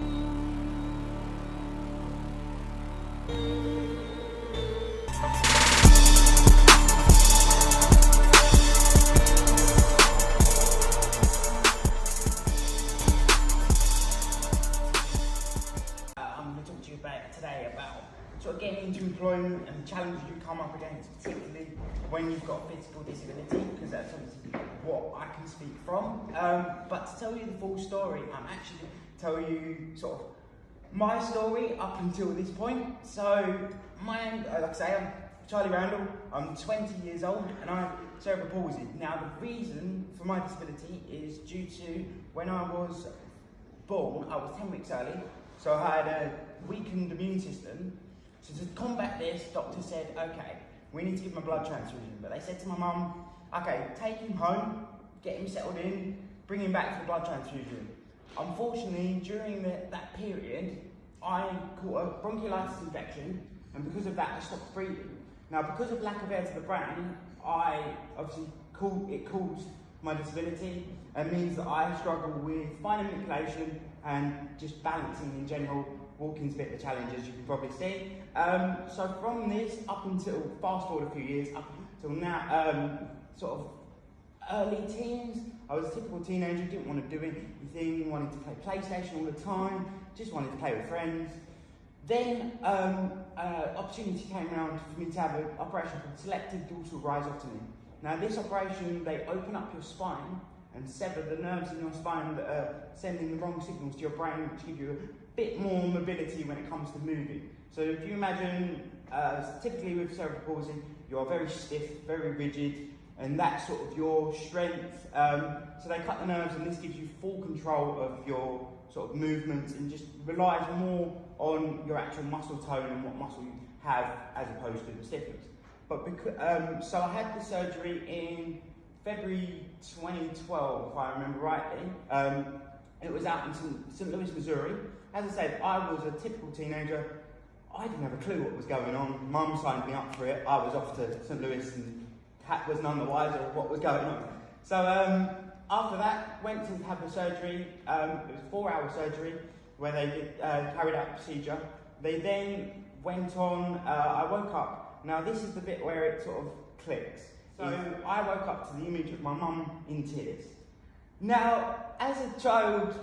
I'm going to talk to you today about sort of getting into employment and the challenges you come up against, particularly when you've got physical disability, because that's obviously what I can speak from. But to tell you the full story, I'm actually going to tell you sort of my story up until this point. So, like I say, I'm Charlie Randall, I'm 20 years old and I have cerebral palsy. Now, the reason for my disability is due to when I was born, I was 10 weeks early. So I had a weakened immune system. So to combat this, doctor said, okay, we need to give him a blood transfusion. But they said to my mum, okay, take him home, get him settled in, bring him back for the blood transfusion. Unfortunately, during that period, I caught a bronchiolitis infection, and because of that, I stopped breathing. Now, because of lack of air to the brain, it caused my disability, and means that I struggle with fine manipulation and just balancing in general. Walking's a bit of a challenge, as you can probably see. So from this up until, fast forward a few years, up until now, sort of early teens, I was a typical teenager, didn't want to do anything, wanted to play PlayStation all the time, just wanted to play with friends. Then opportunity came around for me to have an operation called selective dorsal rhizotomy. Now this operation, they open up your spine and sever the nerves in your spine that are sending the wrong signals to your brain, which give you a bit more mobility when it comes to moving. So if you imagine, typically with cerebral palsy, you're very stiff, very rigid, and that's sort of your strength. So they cut the nerves, and this gives you full control of your sort of movements and just relies more on your actual muscle tone and what muscle you have as opposed to the stiffness. But because, so I had the surgery in February 2012, if I remember rightly. It was out in St. Louis, Missouri. As I said, I was a typical teenager. I didn't have a clue what was going on. Mum signed me up for it. I was off to St. Louis and was none the wiser of what was going on. So after that, went to have the surgery. It was a 4-hour surgery where they carried out the procedure. They then went on, I woke up. Now this is the bit where it sort of clicks. So I woke up to the image of my mum in tears. Now, as a child,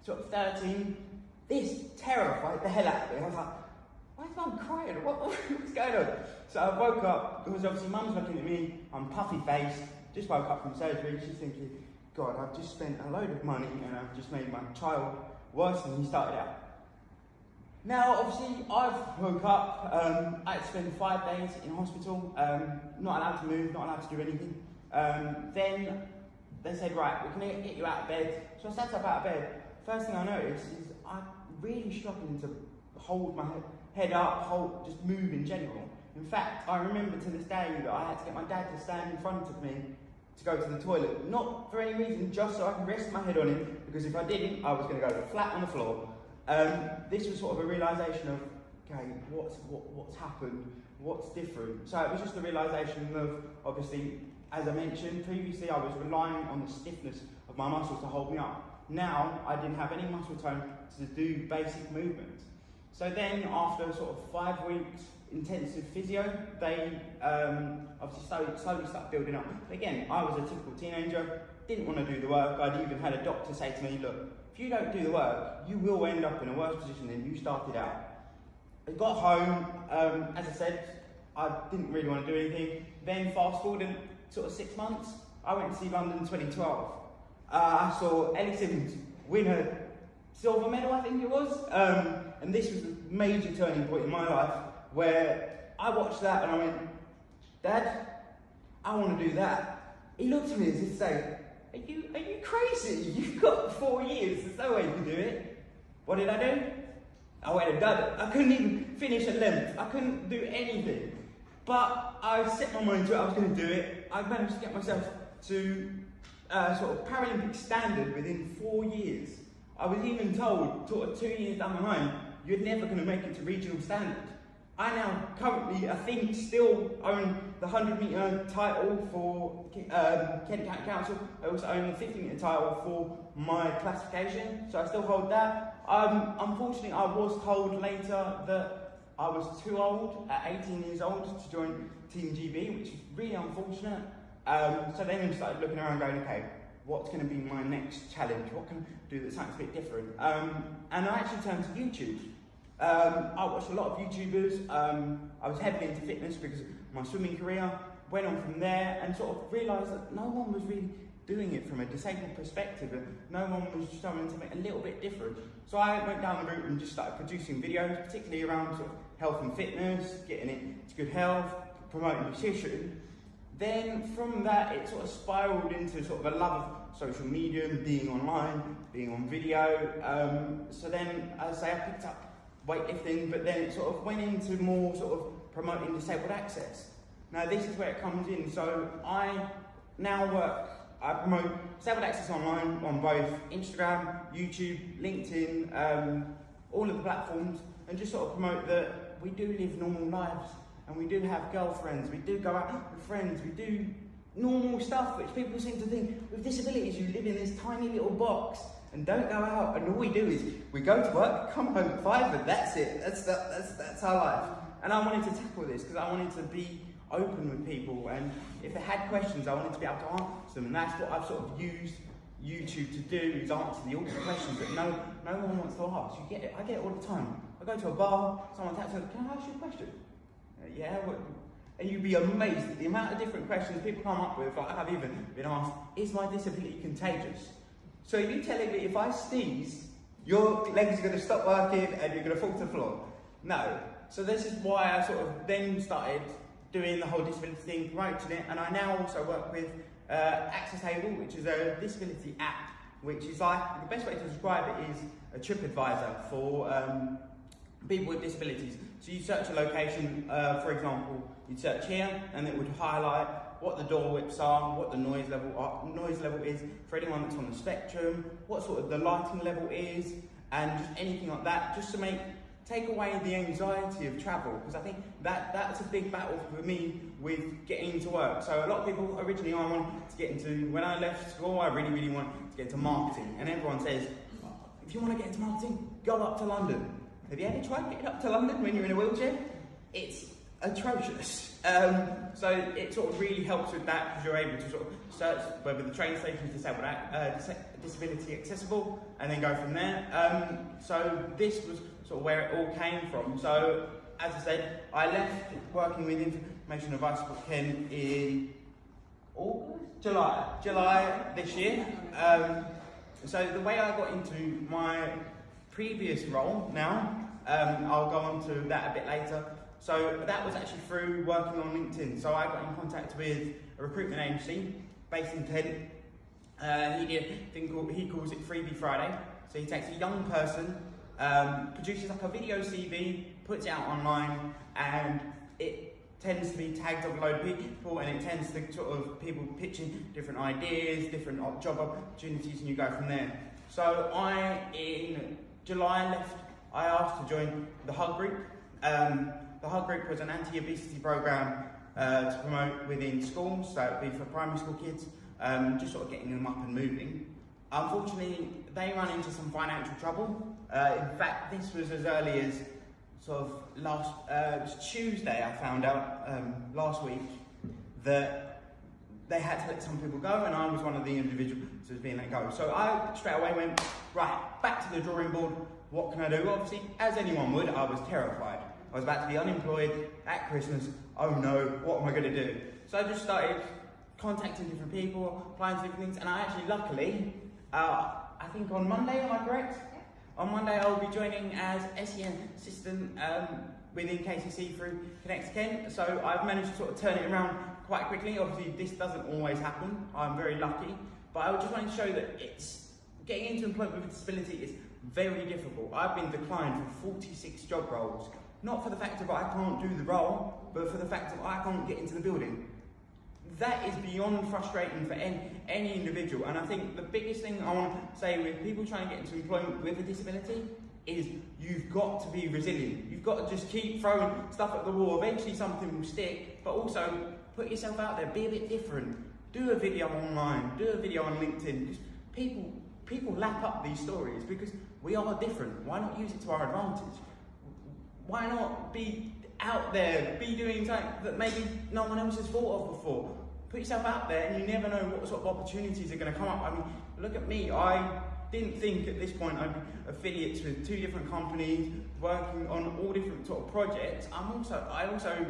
sort of 13, this terrified the hell out of me. I was like, why is Mum crying? What's going on? So I woke up, because obviously Mum's looking at me, I'm puffy-faced, just woke up from surgery, she's thinking, God, I've just spent a load of money and I've just made my child worse than he started out. Now, obviously, I've woke up, I had to spend 5 days in hospital, not allowed to move, not allowed to do anything. Then they said, right, we can get you out of bed. So I sat up out of bed. First thing I noticed is I'm really struggling to hold my head up, just move in general. In fact, I remember to this day that I had to get my dad to stand in front of me to go to the toilet. Not for any reason, just so I could rest my head on him, because if I didn't, I was going to go flat on the floor. This was sort of a realisation of, okay, what's happened, what's different. So it was just a realisation of, obviously, as I mentioned previously, I was relying on the stiffness of my muscles to hold me up. Now, I didn't have any muscle tone to do basic movements. So then, after sort of 5 weeks intensive physio, they obviously slowly started building up. But again, I was a typical teenager, didn't want to do the work. I'd even had a doctor say to me, look, if you don't do the work, you will end up in a worse position than you started out. I got home, as I said, I didn't really want to do anything. Then fast forward sort of 6 months, I went to see London 2012. I saw Ellie Simmonds win a silver medal, I think it was. And this was a major turning point in my life where I watched that and I went, Dad, I want to do that. He looked at me as if to say, are you crazy? You've got 4 years, there's no way you can do it. What did I do? I went and done it. I couldn't even finish a length. I couldn't do anything. But I set my mind to it, I was going to do it. I managed to get myself to sort of Paralympic standard within 4 years. I was even told, sort of 2 years down the line, you're never going to make it to regional standard. I now currently, I think, still own the 100-metre title for Kent County Council. I also own the 50-metre title for my classification, so I still hold that. Unfortunately, I was told later that I was too old, at 18 years old, to join Team GB, which is really unfortunate. So then I started looking around going, okay, what's going to be my next challenge? What can I do that's something a bit different? And I actually turned to YouTube. I watched a lot of YouTubers. I was heavily into fitness because of my swimming career. Went on from there and sort of realised that no one was really doing it from a disabled perspective, and no one was showing something a little bit different. So I went down the route and just started producing videos, particularly around sort of health and fitness, getting it to good health, promoting nutrition. Then from that, it sort of spiraled into sort of a love of social media, being online, being on video. So then, as I say, I picked up weightlifting, but then it sort of went into more sort of promoting disabled access. Now this is where it comes in. So I now I promote disabled access online on both Instagram, YouTube, LinkedIn, all of the platforms, and just sort of promote that we do live normal lives, and we do have girlfriends, we do go out with friends, we do normal stuff, which people seem to think with disabilities you live in this tiny little box and don't go out, and all we do is we go to work, come home at 5, and that's it. That's our life. And I wanted to tackle this because I wanted to be open with people, and if they had questions, I wanted to be able to answer them, and that's what I've sort of used YouTube to do, is answer the awkward questions that no one wants to ask. You get it, I get it all the time. I go to a bar, someone taps me, can I ask you a question? Yeah, what? And you'd be amazed at the amount of different questions people come up with. Like I've even been asked, is my disability contagious? So you telling me if I sneeze, your legs are going to stop working and you're going to fall to the floor? No. So this is why I sort of then started doing the whole disability thing, promoting it, and I now also work with Accessable, which is a disability app, which is like, the best way to describe it is a TripAdvisor for people with disabilities. So you search a location, for example, you'd search here, and it would highlight what the door whips are, what the noise level is for anyone that's on the spectrum, what sort of the lighting level is, and just anything like that, just to take away the anxiety of travel, because I think that's a big battle for me with getting into work. So a lot of people originally I wanted to get into, when I left school, I really wanted to get into marketing, and everyone says, if you want to get into marketing, go up to London. Have you ever tried getting up to London when you're in a wheelchair? It's atrocious. So it sort of really helps with that, because you're able to sort of search whether the train station is disability accessible, and then go from there. So this was sort of where it all came from. So as I said, I left working with Information Advice for Ken in July this year. So the way I got into my previous role now, I'll go on to that a bit later. So that was actually through working on LinkedIn. So I got in contact with a recruitment agency based in Kent. He did a thing called, he calls it Freebie Friday. So he takes a young person, produces like a video CV, puts it out online, and it tends to be tagged up a load of people, and it tends to sort of people pitching different ideas, different job opportunities, and you go from there. So in July I asked to join the Hug Group. The Hug Group was an anti-obesity program to promote within schools, so it would be for primary school kids, just sort of getting them up and moving. Unfortunately, they ran into some financial trouble. In fact, this was as early as sort of it was Tuesday I found out last week that they had to let some people go, and I was one of the individuals who was being let go. So I straight away went, right, back to the drawing board, what can I do? Obviously, as anyone would, I was terrified. I was about to be unemployed at Christmas. Oh no, what am I going to do? So I just started contacting different people, applying to different things, and I actually, luckily, I think on Monday, am I correct? Yeah. On Monday, I'll be joining as SEN assistant within KCC through Connect Kent. So I've managed to sort of turn it around quite quickly. Obviously, this doesn't always happen. I'm very lucky, but I just wanted to show that getting into employment with a disability is very difficult. I've been declined for 46 job roles. Not for the fact of I can't do the role, but for the fact of I can't get into the building. that is beyond frustrating for any individual. And I think the biggest thing I want to say with people trying to get into employment with a disability is you've got to be resilient. You've got to just keep throwing stuff at the wall. Eventually something will stick, but also put yourself out there, be a bit different. Do a video online, do a video on LinkedIn, because people lap up these stories because we are different. Why not use it to our advantage? Why not be out there, be doing something that maybe no one else has thought of before? Put yourself out there, and you never know what sort of opportunities are going to come up. I mean, look at me. I didn't think at this point I'd be affiliates with 2 different companies, working on all different sort of projects. I also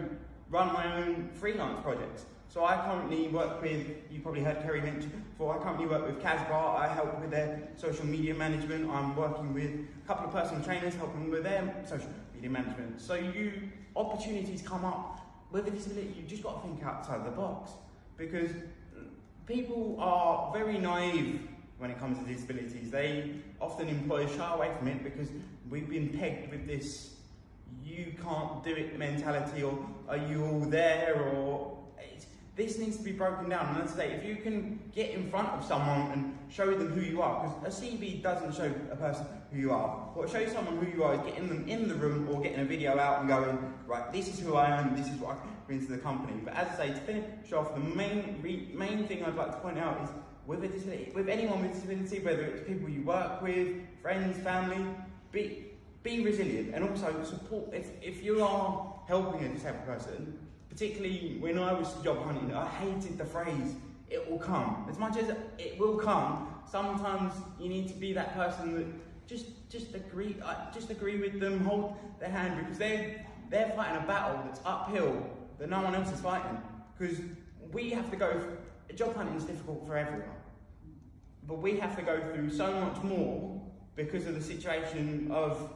run my own freelance projects. So I currently work with, you probably heard Kerry mention before, I currently work with Casbar. I help with their social media management. I'm working with a couple of personal trainers, helping with their social media management. So opportunities come up with a disability. You've just got to think outside the box, because people are very naive when it comes to disabilities. They often shy away from it because we've been pegged with this "you can't do it" mentality, or "are you all there?" or this needs to be broken down. And as I say, if you can get in front of someone and show them who you are, because a CV doesn't show a person who you are. What shows someone who you are is getting them in the room or getting a video out and going, right, this is who I am, this is what I bring to the company. But as I say, to finish off, the main thing I'd like to point out is with a disability, with anyone with disability, whether it's people you work with, friends, family, be resilient, and also support. If you are helping a disabled person, particularly when I was job hunting, I hated the phrase, "it will come." As much as it will come, sometimes you need to be that person that just agree with them, hold their hand, because they're fighting a battle that's uphill that no one else is fighting. Because we have to go, job hunting is difficult for everyone, but we have to go through so much more because of the situation of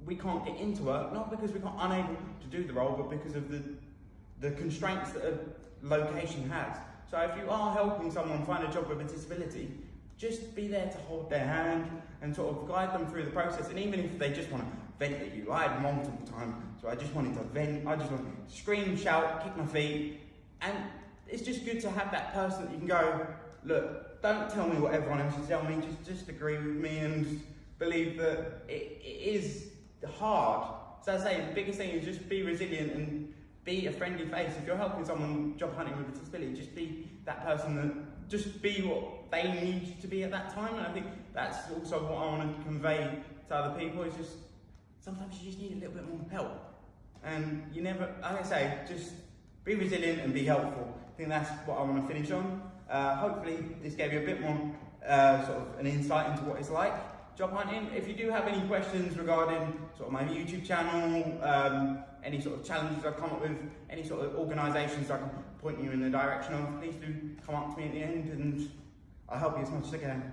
we can't get into work, not because we're unable to do the role, but because of the constraints that a location has. So if you are helping someone find a job with a disability, just be there to hold their hand and sort of guide them through the process. And even if they just want to vent at you, I had multiple times, so I just wanted to vent, I just wanted to scream, shout, kick my feet. And it's just good to have that person that you can go, look, don't tell me what everyone else is telling me, just agree with me and just believe that it is hard. So as I say, the biggest thing is just be resilient and be a friendly face. If you're helping someone job hunting with a disability, just be that person that, just be what they need you to be at that time. And I think that's also what I want to convey to other people, is just, sometimes you just need a little bit more help. And you never, like I say, just be resilient and be helpful. I think that's what I want to finish on. Hopefully this gave you a bit more sort of an insight into what it's like job hunting. If you do have any questions regarding sort of my YouTube channel, any sort of challenges I've come up with, any sort of organisations I can point you in the direction of, please do come up to me at the end and I'll help you as much as I can.